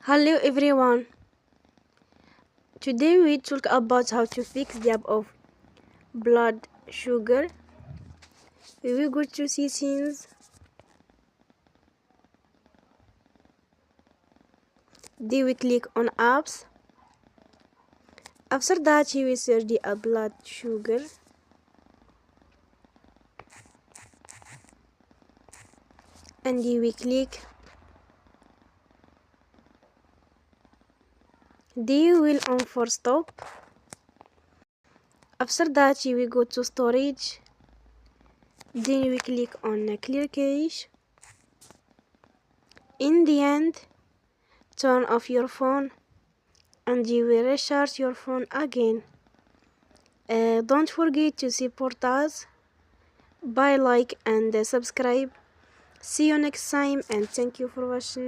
Hello everyone. Today we talk about how to fix the ebb of blood sugar. We will go to settings. Then we click on apps. After that we search the blood sugar. And then we click. Then we will on for stop. After that we go to storage. Then we click on clear cache. In the end, turn off your phone and you will recharge your phone again. Don't forget to support us by like and subscribe. See you next time and thank you for watching.